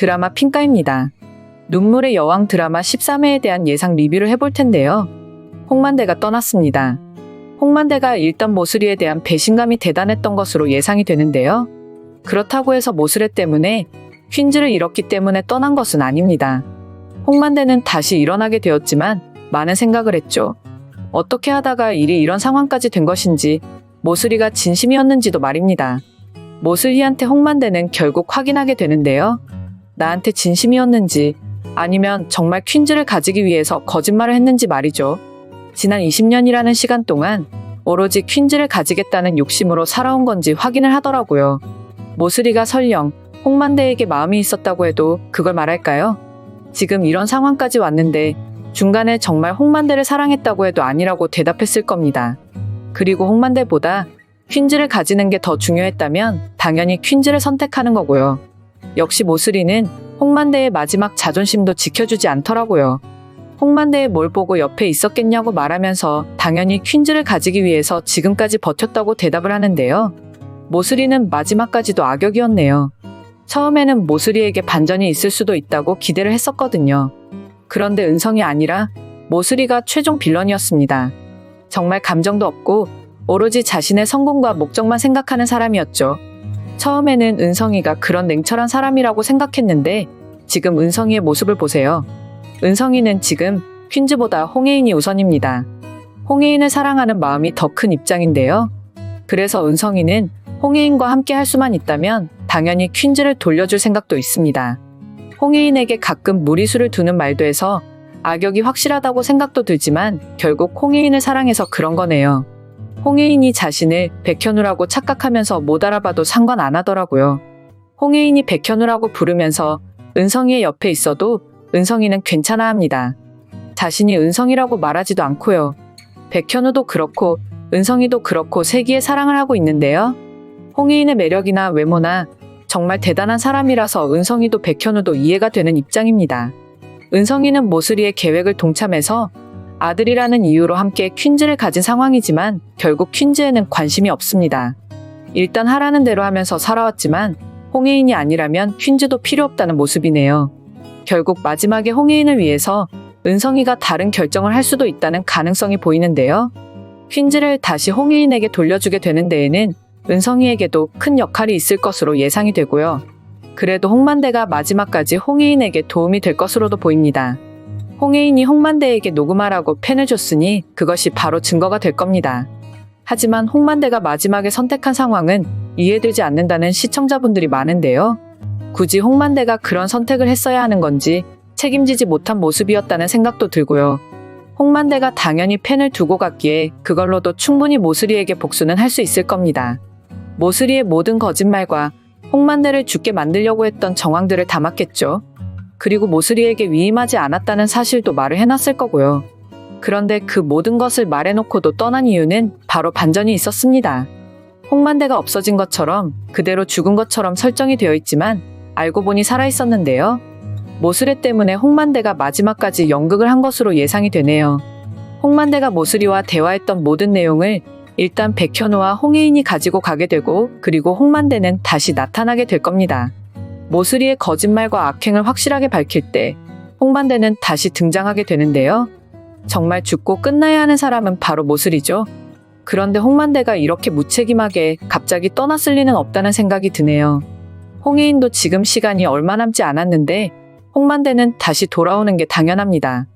드라마 핑가입니다. 눈물의 여왕 드라마 13회에 대한 예상 리뷰를 해볼 텐데요. 홍만대가 떠났습니다. 홍만대가 일단 모슬이에 대한 배신감이 대단했던 것으로 예상이 되는데요. 그렇다고 해서 모슬애 때문에 퀸즈를 잃었기 때문에 떠난 것은 아닙니다. 홍만대는 다시 일어나게 되었지만 많은 생각을 했죠. 어떻게 하다가 일이 이런 상황까지 된 것인지, 모슬이가 진심이었는지도 말입니다. 모슬이한테 홍만대는 결국 확인하게 되는데요. 나한테 진심이었는지 아니면 정말 퀸즈를 가지기 위해서 거짓말을 했는지 말이죠. 지난 20년이라는 시간 동안 오로지 퀸즈를 가지겠다는 욕심으로 살아온 건지 확인을 하더라고요. 모슬이가 설령 홍만대에게 마음이 있었다고 해도 그걸 말할까요? 지금 이런 상황까지 왔는데 중간에 정말 홍만대를 사랑했다고 해도 아니라고 대답했을 겁니다. 그리고 홍만대보다 퀸즈를 가지는 게 더 중요했다면 당연히 퀸즈를 선택하는 거고요. 역시 모슬이는 홍만대의 마지막 자존심도 지켜주지 않더라고요. 홍만대에 뭘 보고 옆에 있었겠냐고 말하면서 당연히 퀸즈를 가지기 위해서 지금까지 버텼다고 대답을 하는데요. 모슬이는 마지막까지도 악역이었네요. 처음에는 모슬이에게 반전이 있을 수도 있다고 기대를 했었거든요. 그런데 은성이 아니라 모슬이가 최종 빌런이었습니다. 정말 감정도 없고 오로지 자신의 성공과 목적만 생각하는 사람이었죠. 처음에는 은성이가 그런 냉철한 사람이라고 생각했는데 지금 은성이의 모습을 보세요. 은성이는 지금 퀸즈보다 홍혜인이 우선입니다. 홍혜인을 사랑하는 마음이 더 큰 입장인데요. 그래서 은성이는 홍혜인과 함께 할 수만 있다면 당연히 퀸즈를 돌려줄 생각도 있습니다. 홍혜인에게 가끔 무리수를 두는 말도 해서 악역이 확실하다고 생각도 들지만 결국 홍혜인을 사랑해서 그런 거네요. 홍혜인이 자신을 백현우라고 착각하면서 못 알아봐도 상관 안 하더라고요. 홍혜인이 백현우라고 부르면서 은성이의 옆에 있어도 은성이는 괜찮아 합니다. 자신이 은성이라고 말하지도 않고요. 백현우도 그렇고 은성이도 그렇고 세기의 사랑을 하고 있는데요. 홍혜인의 매력이나 외모나 정말 대단한 사람이라서 은성이도 백현우도 이해가 되는 입장입니다. 은성이는 모슬이의 계획을 동참해서 아들이라는 이유로 함께 퀸즈를 가진 상황이지만 결국 퀸즈에는 관심이 없습니다. 일단 하라는 대로 하면서 살아왔지만 홍혜인이 아니라면 퀸즈도 필요 없다는 모습이네요. 결국 마지막에 홍혜인을 위해서 은성이가 다른 결정을 할 수도 있다는 가능성이 보이는데요. 퀸즈를 다시 홍혜인에게 돌려주게 되는 데에는 은성이에게도 큰 역할이 있을 것으로 예상이 되고요. 그래도 홍만대가 마지막까지 홍혜인에게 도움이 될 것으로도 보입니다. 홍혜인이 홍만대에게 녹음하라고 펜을 줬으니 그것이 바로 증거가 될 겁니다. 하지만 홍만대가 마지막에 선택한 상황은 이해되지 않는다는 시청자분들이 많은데요. 굳이 홍만대가 그런 선택을 했어야 하는 건지 책임지지 못한 모습이었다는 생각도 들고요. 홍만대가 당연히 펜을 두고 갔기에 그걸로도 충분히 모슬이에게 복수는 할 수 있을 겁니다. 모슬이의 모든 거짓말과 홍만대를 죽게 만들려고 했던 정황들을 담았겠죠. 그리고 모슬이에게 위임하지 않았다는 사실도 말을 해놨을 거고요. 그런데 그 모든 것을 말해놓고도 떠난 이유는 바로 반전이 있었습니다. 홍만대가 없어진 것처럼 그대로 죽은 것처럼 설정이 되어 있지만 알고 보니 살아있었는데요. 모슬애 때문에 홍만대가 마지막까지 연극을 한 것으로 예상이 되네요. 홍만대가 모슬이와 대화했던 모든 내용을 일단 백현우와 홍혜인이 가지고 가게 되고 그리고 홍만대는 다시 나타나게 될 겁니다. 모슬이의 거짓말과 악행을 확실하게 밝힐 때 홍만대는 다시 등장하게 되는데요. 정말 죽고 끝나야 하는 사람은 바로 모슬이죠. 그런데 홍만대가 이렇게 무책임하게 갑자기 떠났을 리는 없다는 생각이 드네요. 홍혜인도 지금 시간이 얼마 남지 않았는데 홍만대는 다시 돌아오는 게 당연합니다.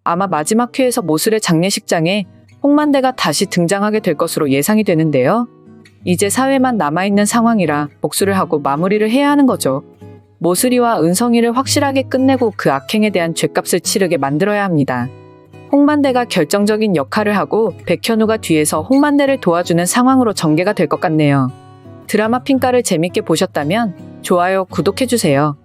아마 마지막 회에서 모슬의 장례식장에 홍만대가 다시 등장하게 될 것으로 예상이 되는데요. 이제 4회만 남아있는 상황이라 복수를 하고 마무리를 해야 하는 거죠. 모슬이와 은성이를 확실하게 끝내고 그 악행에 대한 죗값을 치르게 만들어야 합니다. 홍만대가 결정적인 역할을 하고 백현우가 뒤에서 홍만대를 도와주는 상황으로 전개가 될 것 같네요. 드라마 핑가를 재밌게 보셨다면 좋아요, 구독해주세요.